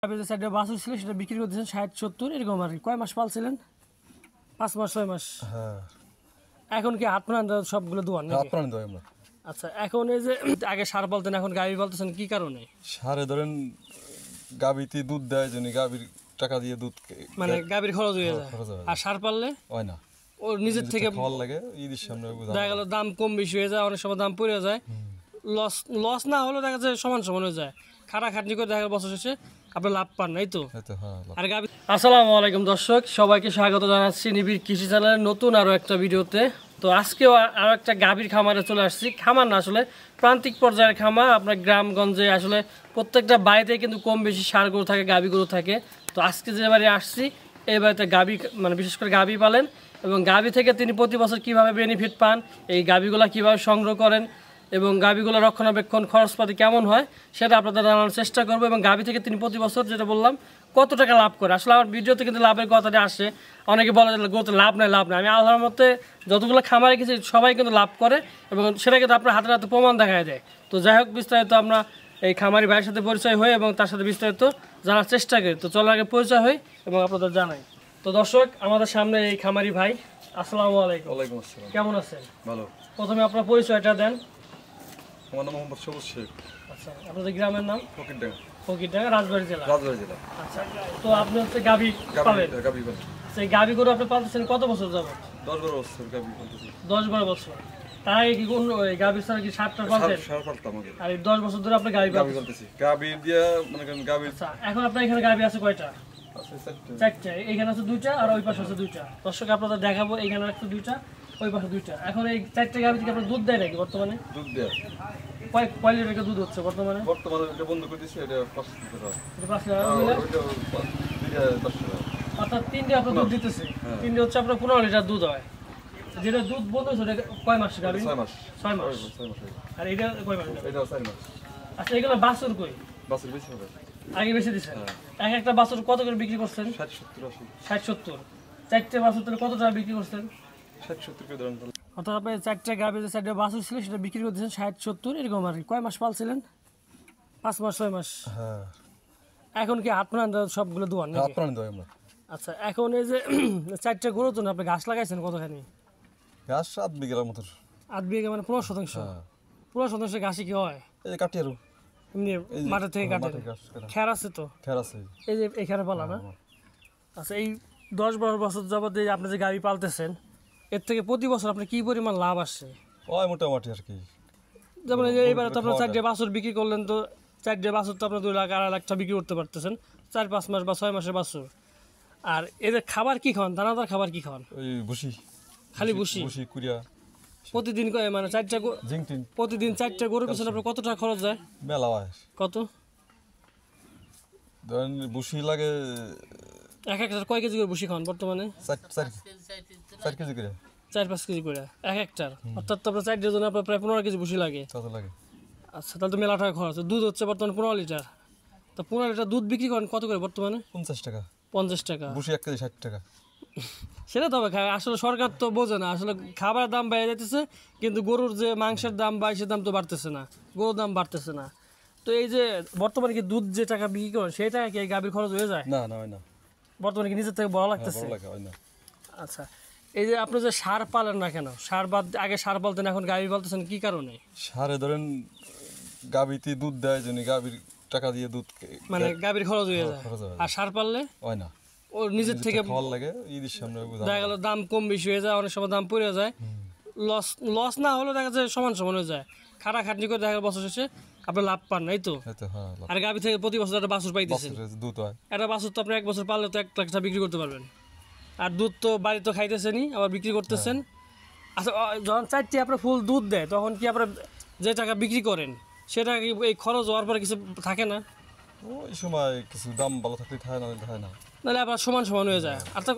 যে সাইডে বাছুর ছিল সেটা বিক্রি করতেছেন ৬০-৭০ এরকম আর কি। কয় মাস পালছিলেন? ৫ মাস ৬ মাস। হ্যাঁ, এখন কি হাত প্রাণ সবগুলো দোয়ান নাকি? আপনার দেয় আমরা। আচ্ছা, এখন এই যে আগে সার বলতেন এখন গাভী বলতেছেন, কি কারণে? সারে ধরেন গাভীতে দুধ দেয় জন্য গাভীর টাকা দিয়ে দুধ মানে গাভীর খরচ হয়ে যায়, খরচ হয়। আর সার পাললে হয় না, ও নিজের থেকে খাওয়ার লাগে ঈদের সামনে দেখা গেল দাম কম বেশি হয়ে যায়, অনেক সময় দাম পড়ে যায়, লস লস না হলেও দেখা যায় সমান সমান হয়ে যায়। খাটাখাটনি করে দেখা গেল বছর শেষে আপনি লাভ পান নাই তো। আর গাভী। আসসালামু আলাইকুম দর্শক, সবাইকে স্বাগত জানাচ্ছি নিবিড় কৃষি চ্যানেলের নতুন আরও একটা ভিডিওতে। তো আজকেও আরও একটা গাভীর খামারে চলে আসছি। খামার না, আসলে প্রান্তিক পর্যায়ের খামার। আপনার গ্রামগঞ্জে আসলে প্রত্যেকটা বাড়িতে কিন্তু কম বেশি ষাঁড় গরু থাকে, গাভী গরু থাকে। তো আজকে যে বাড়ি আসছি এই বাড়িতে গাভী, মানে বিশেষ করে গাভী পালেন, এবং গাভী থেকে তিনি প্রতি বছর কীভাবে বেনিফিট পান, এই গাভীগুলো কীভাবে সংগ্রহ করেন এবং গাভীগুলো রক্ষণাবেক্ষণ খরচপাতি কেমন হয় সেটা আপনাদের জানানোর চেষ্টা করবো। এবং গাভী থেকে তিনি প্রতি বছর, যেটা বললাম, কত টাকা লাভ করে। আসলে আমার ভিডিওতে কিন্তু লাভের কথাটা আসে, অনেকে বলে যে গরুতে লাভ নাই লাভ নাই। আমি আল্লাহর মতে যতগুলো খামারে গেছি সবাই কিন্তু লাভ করে, এবং সেটা কিন্তু আপনার হাতে হাতে প্রমাণ দেখা যায়। তো যাই হোক, বিস্তারিত আমরা এই খামারি ভাইয়ের সাথে পরিচয় হই এবং তার সাথে বিস্তারিত জানার চেষ্টা করি। তো চলার আগে পরিচয় হই এবং আপনাদের জানাই। তো দর্শক, আমাদের সামনে এই খামারি ভাই। আসসালামু আলাইকুম। ওয়ালাইকুম আসসালাম। কেমন আছেন? ভালো। প্রথমে আপনার পরিচয়টা দেন। আমার নাম মোহাম্মদ সবুজ শেখ। আচ্ছা, আপনাদের গ্রামের নাম? ফকিরডাঙ্গা। ফকিরডাঙ্গা, রাজবাড়ী জেলা। রাজবাড়ী জেলা। আচ্ছা, তো আপনি হচ্ছে গাভী পালেন। গাভী পালন। সেই গাভী গরু আপনি পালতেছেন কত বছর যাবত? 10-12 বছর গাভী পালতেছি। 10-12 বছর। তার আগে কি কোন ওই গাভী ছাড়া কি সারটা পালতেন? সার পালতাম আগে। আর এই 10 বছর ধরে আপনি গাভী পালতেছি। গাভী দিয়া মানে গাভী। আচ্ছা, এখন আপনার এখানে গাভী আছে কয়টা? আছে 4টা। এইখানে আছে 2টা আর ওই পাশে আছে 2টা। দর্শক আপনাদের দেখাবো, এইখানে একটা 2টা, ওই পাশে 2টা। এখন এই 4টা গাভী থেকে আপনার দুধ দেয় নাকি বর্তমানে? দুধ দেয়। কয় লিটার দুধ হচ্ছে বর্তমানে? বর্তমানে এটা বন্ধ করে দিয়েছি, এটা 5 লিটার। এটা 5 লিটার মিলে অর্থাৎ 3টে আপনার দুধ দিতেছে। 3টে হচ্ছে আপনার 15 লিটার দুধ হয়। যেটা দুধ বন্ধ হচ্ছে ওটা কয় মাস গাভী? 6 মাস। 6 মাস। আর এটা কয় মাস? এটা 4 মাস। আচ্ছা, এগুলো বাছুর কই? বাছুর বেশি হবে। আগে বেশি দিছেন? এক একটা বাছুর কত করে বিক্রি করছেন? 60-70-80। 60-70। 4টে বাছুর তাহলে কত টাকা বিক্রি করছেন? 60-70 করে ধরেন। অর্থাৎ আপনি 4টে গাভী যে 4টে বাছুর ছিল সেটা বিক্রি করতেছেন 60-70 এরকম আর কি। কয় মাস পালছিলেন? 5 মাস 6 মাস। হ্যাঁ। এখন কি হাত প্রাণ সবগুলো দোয়ান নাকি? আপনার দেয় আমরা। আচ্ছা, এখন এই যে 4টে গরুর জন্য আপনি ঘাস লাগাইছেন কতখানি? গাছ 7 বিঘার মতো। 8 বিঘা মানে 15%। 15% ঘাসই কি হয়? এই কাটি আরো এমনি মাঠের থেকে কাটেন? খ্যার আছে তো? খ্যার আছে। এই যে এখানে পালা না? আচ্ছা, এই 10-12 বছর যাবত আপনি যে গাভী পালতেছেন, এর থেকে প্রতি বছর আপনি কি পরিমাণ লাভ আসছে? ওই মোটামুটি আর কি। যেমন এই যে এইবারে তো আপনার 4টে বাছুর বিক্রি করলেন, তো 4টে বাছুর তো আপনার 2 লাখ 2.5 লাখ টাকা বিক্রি করতে পারতেছেন 4-5 মাস বা 6 মাসের বাছুর। আর এদের খাবার কি খাওয়ান? দানাদার খাবার কি খাওয়ান? ওই ভুসি। খালি ভুসি? ভুসি কুড়িয়া। প্রতিদিন মানে 4টে জিংটিন। প্রতিদিন 4টে গরুর পিছনে আপনার কত টাকা খরচ যায়? মেলা হয়। কত? ধরেন ভুসি লাগে এক একটার কয় কেজি করে ভুসি খাওয়ান বর্তমানে? 4 কেজি করে। 4-5 কেজি করে এক একটার। অর্থাৎ তো আপনার 4টের জন্য আপনার প্রায় 15 কেজি ভুসি লাগে। কত লাগে? আচ্ছা, তাহলে তো মেলা টাকা খরচ। দুধ হচ্ছে বর্তমানে 15 লিটার। তো 15 লিটার দুধ বিক্রি করেন কত করে বর্তমানে? 50 টাকা। 50 টাকা। ভুসি 1 কেজি 60 টাকা। সেটা তবে আসলে সরকার তো বোঝে না, আসলে খাবারের দাম বেড়ে যাইতেছে কিন্তু গরুর যে মাংসের দাম বা সে দাম তো বাড়তেছে না, গরুর দাম বাড়তেছে না। তো এই যে বর্তমানে কি দুধ যে টাকা বিক্রি করেন সেই টাকা কি এই গাভীর খরচ হয়ে যায়? না না হয় না। বর্তমানে কি নিজের থেকে বড় লাগতেছে? হয় না। আচ্ছা, এই যে আপনি যে সার পালেন না কেন, সার বাদ আগে সার পালতেন এখন গাভী পালতেছেন, কি কারণে? সারে ধরেন গাভীতে দুধ দেয় জন্য গাভীর টাকা দিয়ে দুধ মানে গাভীর খরচ হয়ে যায়, আর সার পাললে হয় না, ও নিজের থেকে খাওয়ার লাগে ঈদের সামনে দেখা গেল দাম কম বেশি হয়ে যায়, অনেক সময় দাম পড়ে যায়, লস না হলেও দেখা যায় সমান সমান হয়ে যায়। খাটাখাটনি করে দেখা গেল বছর শেষে আপনি লাভ পান নাই তো। আর গাভী থেকে প্রতি বছর একটা বাছুর পাইতেছেন, দুধ হয়। একটা বাছুর তো আপনি 1 বছর পাললে তো 1 লাখ টাকা বিক্রি করতে পারবেন। আর দুধ তো বাড়ি তো খাইতেছেনই, আবার বিক্রি করতেছেন। আচ্ছা, যখন 4টে আপনার ফুল দুধ দেয় তখন কি আপনার যে টাকা বিক্রি করেন সেটা কি এই খরচ হওয়ার পরে কিছু থাকে না? ওই সময় কিছু দাম ভালো থাকলে থাকে না, থাকে না। নাহলে আবার সমান সমান হয়ে যায়। অর্থাৎ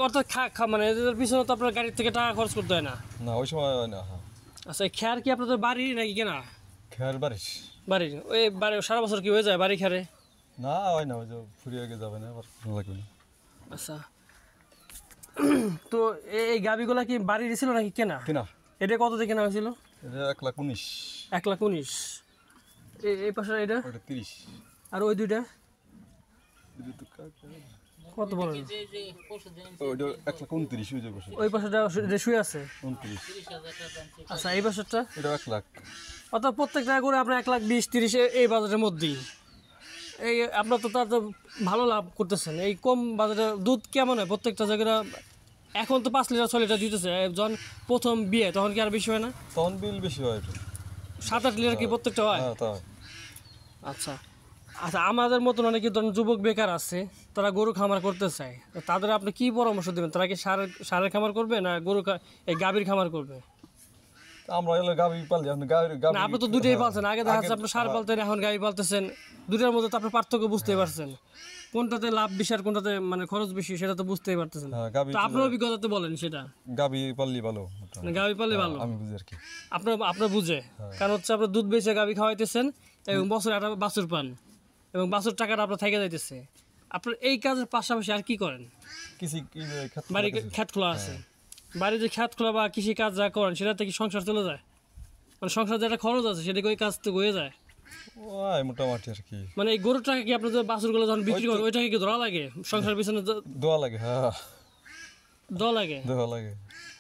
মানে এদের পিছনে তো আপনার গাড়ির থেকে টাকা খরচ করতে হয় না? না, ওই সময় হয় না। হ্যাঁ। আচ্ছা, এই খ্যার কি আপনাদের বাড়ি নাকি কেনা? খ্যার বারিশ বাড়ির ওই বাড়ি সারা বছর কি হয়ে যায় বাড়ি খ্যারে? না হয় না, ওই যে ফুরিয়ে গিয়ে যাবে না, আবার লাগবে না। আচ্ছা, তো এই গাভিগুলা কি বাড়ির ছিল নাকি কেনা? কেনা। এটা কত দিয়ে কেনা হয়েছিল? এটা 1,19,000। 1,19,000। এই পাশে এটা 30। আর ওই দুইটা কত বলেন? ওইটা 1,29,000 হয়ে যাবে। ওই পাশেটা শুয়ে আছে। 29। আচ্ছা এই পাশেরটা এটা 1 লাখ। অর্থাৎ প্রত্যেকটা করে আপনার 1,20,30 এই বাজারের মধ্যেই। এই আপনার তো তার তো ভালো লাভ করতেছেন। এই কম বাজারে দুধ কেমন হয় প্রত্যেকটা জায়গায়? এখন তো 5 লিটার 6 লিটার দিতেছে, যখন প্রথম বিয়ে তখন কি আর বেশি হয় না? তখন বিল বেশি হয় একটু। 7-8 লিটার কি প্রত্যেকটা হয়? হ্যাঁ তাই। আচ্ছা আচ্ছা, আমাদের মতন অনেকে ধরুন যুবক বেকার আছে, তারা গরু খামার করতে চায়, তো তাদের আপনি কি পরামর্শ দেবেন? তারা কি সারের খামার করবে না এই গাভীর খামার করবে? আমরা এলো গাবি পালি, এখন গাবি না আপনি তো দুটোই পালছেন, আগে দেখা যাচ্ছে আপনি সার পালতেন, এখন গাভী পালতেছেন, দুটার মধ্যে তো আপনি পার্থক্য বুঝতেই পারছেন, কোনটাতে লাভ বেশি আর কোনটাতে মানে খরচ বেশি সেটা তো বুঝতেই পারতেছেন। তো আপনার অভিজ্ঞতাতে বলেন সেটা। গাবি পাললি ভালো, গাভী পাললে ভালো আমি বুঝি আর কি। আপনার বুঝে, কারণ হচ্ছে আপনার দুধ বেচে গাভী খাওয়াইতেছেন এবং বছরে একটা বাছুর পান এবং বাছুর টাকাটা আপনার থেকে যাইতেছে। আপনার এই কাজের পাশাপাশি আর কি করেন? বাড়ি খ্যাত খোলা আছে, বাড়ি যে খ্যাত খোলা বা কৃষি কাজ যা করেন সেটাতে কি সংসার চলে যায়? মানে সংসার যেটা খরচ আছে সেটা ওই কাজ থেকে হয়ে যায় ওই মোটামুটি আর কি। মানে এই গরুর টাকা কি আপনার বাছুরগুলো যখন বিক্রি করেন ওই টাকা কি ধরা লাগে সংসার পিছনে? দোয়া লাগে। হ্যাঁ দেওয়া লাগে। দোয়া লাগে।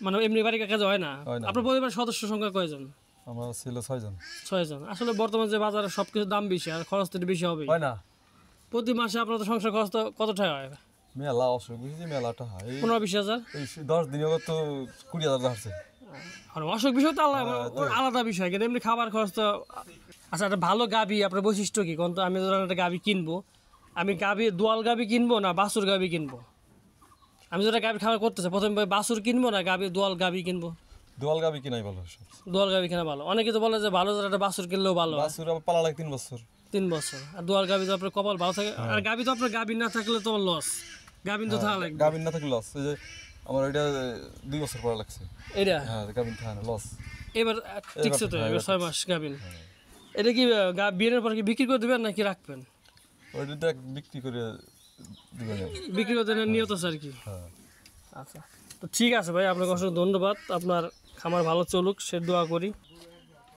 মানে এমনি বাড়ি কাজ হয় না? আপনার পরিবারের সদস্য সংখ্যা কয়জন? আমার ছিল 6 জন। 6 জন। আসলে বর্তমানে যে বাজারে সবকিছুর দাম বেশি আর খরচ তো বেশি হবে। হয় না? প্রতি মাসে আপনার তো সংসার খরচ তো কত টাকা হয়? মেলা অসুখ বুঝছি, মেলাটা হয় 15-20 হাজার। এই 10 দিনে তো 20,000 আসছে। আর অসুখ বিষয় তো আলাদা বিষয়, কিন্তু এমনি খাবার খরচ তো। আচ্ছা একটা ভালো গাভী আপনার বৈশিষ্ট্য কি কোন? তো আমি ধরেন একটা গাভী কিনবো, আমি দোয়াল গাভী কিনবো না বাছুর গাভী কিনবো? আমি যেটা গাভী খাবার করতেছে প্রথমে বাছুর কিনবো না দোয়াল গাভী কিনবো? দোয়াল গাবি কিনাই ভালো। দোয়াল গাভী কেনা ভালো। অনেকে তো বলে যে ভালো যারা একটা বাছুর কিনলেও ভালো। বাছুর আবার পালা লাগে 3 বছর। 3 বছর। আর দোয়াল গাভী তো আপনার কপাল ভালো থাকে। আর গাভী তো আপনার গাভী না থাকলে তো লস, গাভীন তো থাকা লাগবে। গাবিন না থাকলে লস। এই যে আমার ওইটা 2 বছর পর লাগছে। এটা হ্যাঁ গাবিন থাকে না, লস। এবার ঠিকছে তো, এবার 6 মাস গাভীন। এটা কি বিয়ের পর কি বিক্রি করে দেবেন নাকি রাখবেন? ওইটা বিক্রি করে দিবেন। বিক্রি করতে নিয়ত আছে আর কি। হ্যাঁ আচ্ছা তো ঠিক আছে ভাই, আপনাকে অসংখ্য ধন্যবাদ। আপনার খামার ভালো চলুক সে দোয়া করি।